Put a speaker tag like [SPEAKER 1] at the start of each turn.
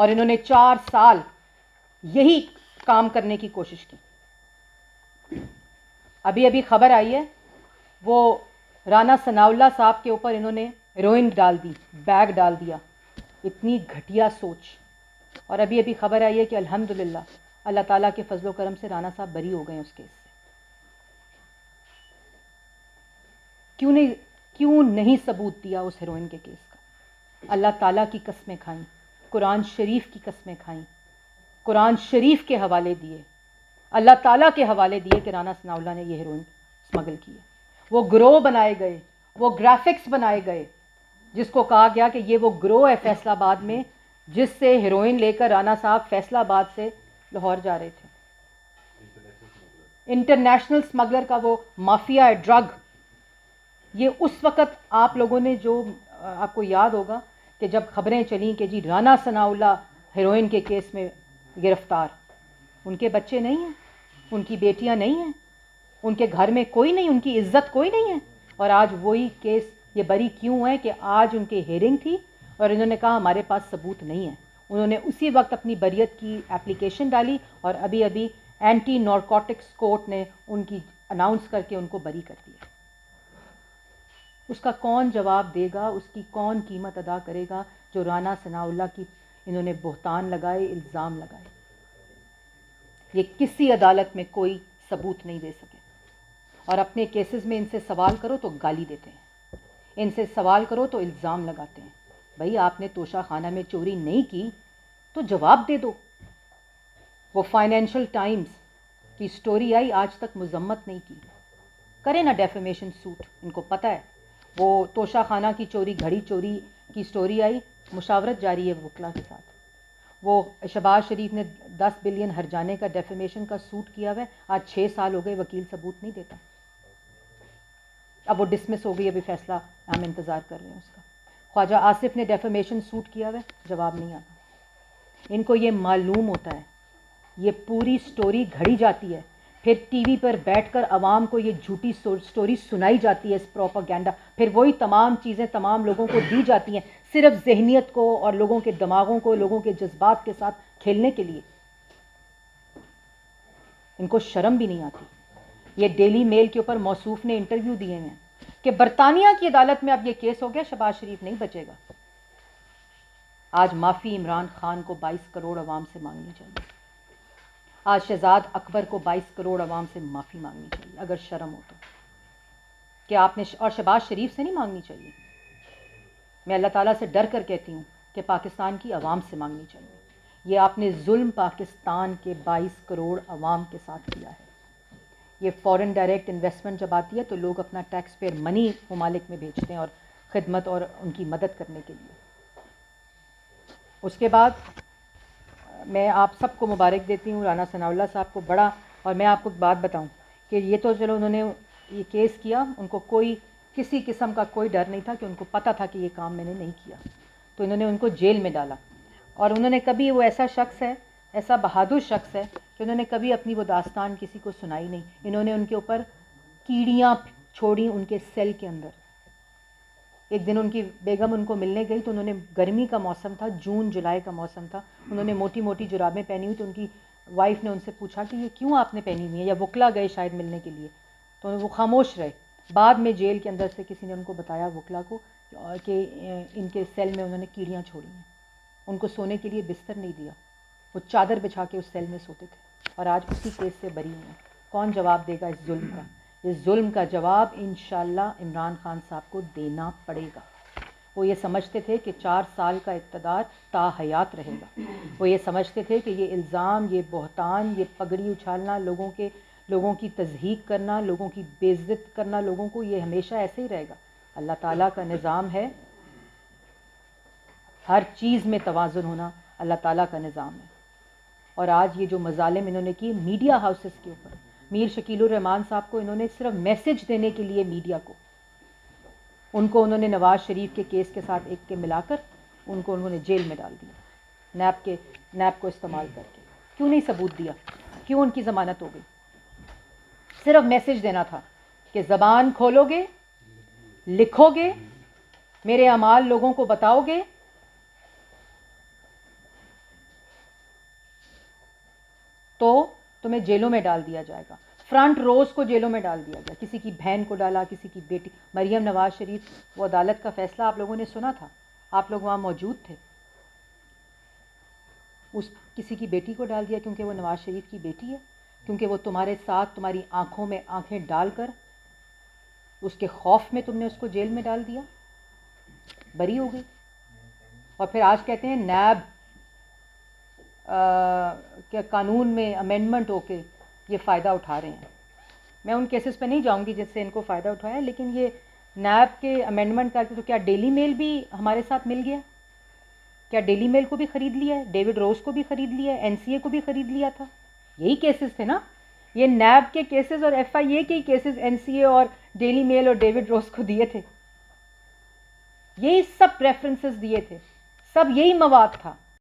[SPEAKER 1] اور انہوں نے 4 سال یہی کام کرنے کی کوشش کی. ابھی خبر آئی ہے وہ رانا ثناء اللہ صاحب کے اوپر انہوں نے ہیروئن ڈال دی, بیگ ڈال دیا. اتنی گھٹیا سوچ. اور ابھی خبر آئی ہے کہ الحمدللہ اللہ تعالیٰ کے فضل و کرم سے رانا صاحب بری ہو گئے اس کیس سے. کیوں نہیں ثبوت دیا اس ہیروئن کے کیس کا؟ اللہ تعالیٰ کی قسمیں کھائیں, قرآن شریف کی قسمیں کھائیں, قرآن شریف کے حوالے دیے, اللہ تعالیٰ کے حوالے دیے کہ رانا ثناء اللہ نے یہ ہیروئن اسمگل کی ہے. وہ گروہ بنائے گئے, وہ گرافکس بنائے گئے, جس کو کہا گیا کہ یہ وہ گروہ ہے فیصل آباد میں جس سے ہیروئن لے کر رانا صاحب فیصل آباد سے لاہور جا رہے تھے. انٹرنیشنل اسمگلر کا وہ مافیا ہے, ڈرگ. یہ اس وقت آپ لوگوں نے جو آپ کو یاد ہوگا کہ جب خبریں چلیں کہ جی رانا ثناء اللہ ہیروئن کے کیس میں گرفتار, ان کے بچے نہیں ہیں, ان کی بیٹیاں نہیں ہیں, ان کے گھر میں کوئی نہیں, ان کی عزت کوئی نہیں ہے. اور آج وہی کیس یہ بری کیوں ہے کہ آج ان کے ہیئرنگ تھی اور انہوں نے کہا ہمارے پاس ثبوت نہیں ہے. انہوں نے اسی وقت اپنی بریت کی اپلیکیشن ڈالی اور ابھی اینٹی نارکوٹکس کورٹ نے ان کی اناؤنس کر کے ان کو بری کر دیا. اس کا کون جواب دے گا, اس کی کون قیمت ادا کرے گا جو رانا ثناء اللہ کی انہوں نے بہتان لگائے, الزام لگائے. یہ کسی عدالت میں کوئی ثبوت نہیں دے سکے. اور اپنے کیسز میں ان سے سوال کرو تو گالی دیتے ہیں, ان سے سوال کرو تو الزام لگاتے ہیں. بھائی آپ نے توشہ خانہ میں چوری نہیں کی تو جواب دے دو. وہ فائنینشل ٹائمز کی سٹوری آئی, آج تک مذمت نہیں کی. کریں نا ڈیفیمیشن سوٹ, ان کو پتہ ہے. وہ توشہ خانہ کی چوری, گھڑی چوری کی سٹوری آئی, مشاورت جاری ہے وکلا کے ساتھ. وہ شہباز شریف نے 10 بلین ہرجانے کا ڈیفیمیشن کا سوٹ کیا ہوا ہے, آج 6 سال ہو گئے, وکیل ثبوت نہیں دیتا. اب وہ ڈسمس ہو گئی, ابھی فیصلہ ہم انتظار کر رہے ہیں اس کا. خواجہ آصف نے ڈیفیمیشن سوٹ کیا ہوا ہے, جواب نہیں آتا. ان کو یہ معلوم ہوتا ہے, یہ پوری سٹوری گھڑی جاتی ہے, پھر ٹی وی پر بیٹھ کر عوام کو یہ جھوٹی سٹوری سنائی جاتی ہے, اس پروپیگنڈا, پھر وہی تمام چیزیں تمام لوگوں کو دی جاتی ہیں صرف ذہنیت کو اور لوگوں کے دماغوں کو, لوگوں کے جذبات کے ساتھ کھیلنے کے لیے. ان کو شرم بھی نہیں آتی. یہ ڈیلی میل کے اوپر موصوف نے انٹرویو دیے ہیں کہ برطانیہ کی عدالت میں اب یہ کیس ہو گیا, شہباز شریف نہیں بچے گا. آج معافی عمران خان کو 22 کروڑ عوام سے مانگنی چاہیے. آج شہزاد اکبر کو 22 کروڑ عوام سے معافی مانگنی چاہیے اگر شرم ہو تو. کہ آپ نے, اور شہباز شریف سے نہیں مانگنی چاہیے. میں اللہ تعالیٰ سے ڈر کر کہتی ہوں کہ پاکستان کی عوام سے مانگنی چاہیے. یہ آپ نے ظلم پاکستان کے 22 کروڑ عوام کے ساتھ کیا ہے. یہ فورن ڈائریکٹ انویسٹمنٹ جب آتی ہے تو لوگ اپنا ٹیکس پیئر منی ممالک میں بھیجتے ہیں اور خدمت اور ان کی مدد کرنے کے لیے. اس کے بعد میں آپ سب کو مبارک دیتی ہوں, رانا ثناء اللہ صاحب کو بڑا. اور میں آپ کو بات بتاؤں کہ یہ تو چلو انہوں نے یہ کیس کیا, ان کو کوئی کسی قسم کا کوئی ڈر نہیں تھا, کہ ان کو پتہ تھا کہ یہ کام میں نے نہیں کیا, تو انہوں نے ان کو جیل میں ڈالا. اور انہوں نے کبھی, وہ ایسا شخص ہے, ایسا بہادر شخص ہے کہ انہوں نے کبھی اپنی وہ داستان کسی کو سنائی نہیں. انہوں نے ان کے اوپر کیڑیاں چھوڑی ان کے سیل کے اندر. ایک دن ان کی بیگم ان کو ملنے گئی تو انہوں نے, گرمی کا موسم تھا, جون جولائی کا موسم تھا, انہوں نے موٹی موٹی جرابیں پہنی ہوئی, تو ان کی وائف نے ان سے پوچھا کہ یہ کیوں آپ نے پہنی ہوئی ہے, یا وکلا گئے شاید ملنے کے لیے, تو وہ خاموش رہے. بعد میں جیل کے اندر سے کسی نے ان کو بتایا, وکلا کو, کہ ان کے سیل میں انہوں نے کیڑیاں چھوڑی ہیں. ان کو سونے کے لیے بستر نہیں دیا, وہ چادر بچھا کے اس سیل میں سوتے تھے, اور آج اسی کیس سے بری ہیں. کون جواب دے گا اس ظلم کا؟ اس ظلم کا جواب انشاءاللہ عمران خان صاحب کو دینا پڑے گا. وہ یہ سمجھتے تھے کہ 4 سال کا اقتدار تا حیات رہے گا. وہ یہ سمجھتے تھے کہ یہ الزام, یہ بہتان, یہ پگڑی اچھالنا, لوگوں کی تضحیق کرنا, لوگوں کی بے عزت کرنا لوگوں کو, یہ ہمیشہ ایسے ہی رہے گا. اللہ تعالیٰ کا نظام ہے, ہر چیز میں توازن ہونا اللہ تعالیٰ کا نظام ہے. اور آج یہ جو مظالم انہوں نے کی میڈیا ہاؤسز کے اوپر, میر شکیل الرحمان صاحب کو انہوں نے صرف میسج دینے کے لیے میڈیا کو, ان کو انہوں نے نواز شریف کے کیس کے ساتھ ایک کے ملا کر ان کو انہوں نے جیل میں ڈال دیا, نیب کو استعمال کر کے. کیوں نہیں ثبوت دیا؟ کیوں ان کی ضمانت ہو گئی؟ صرف میسج دینا تھا کہ زبان کھولو گے, لکھو گے, میرے اعمال لوگوں کو بتاؤ گے, تو تمہیں جیلوں میں ڈال دیا جائے گا. فرنٹ روز کو جیلوں میں ڈال دیا گیا, کسی کی بہن کو ڈالا, کسی کی بیٹی. مریم نواز شریف, وہ عدالت کا فیصلہ آپ لوگوں نے سنا تھا, آپ لوگ وہاں موجود تھے. اس کسی کی بیٹی کو ڈال دیا کیونکہ وہ نواز شریف کی بیٹی ہے, کیونکہ وہ تمہارے ساتھ تمہاری آنکھوں میں آنکھیں ڈال کر اس کے خوف میں تم نے اس کو جیل میں ڈال دیا, بری ہو گئی. اور پھر آج کہتے ہیں نیب کیا قانون میں امینڈمنٹ ہو کے یہ فائدہ اٹھا رہے ہیں. میں ان کیسز پہ نہیں جاؤں گی جس سے ان کو فائدہ اٹھایا, لیکن یہ نیب کے امینڈمنٹ کر کے تو کیا ڈیلی میل بھی ہمارے ساتھ مل گیا؟ کیا ڈیلی میل کو بھی خرید لیا ہے, ڈیوڈ روز کو بھی خرید لیا ہے, این سی اے کو بھی خرید لیا تھا؟ یہی کیسز تھے نا, یہ نیب کے کیسز اور ایف آئی اے کے کیسز این سی اے اور ڈیلی میل اور ڈیوڈ روز کو دیے تھے. یہی سب ریفرنسز دیے تھے, سب یہی مواد تھا.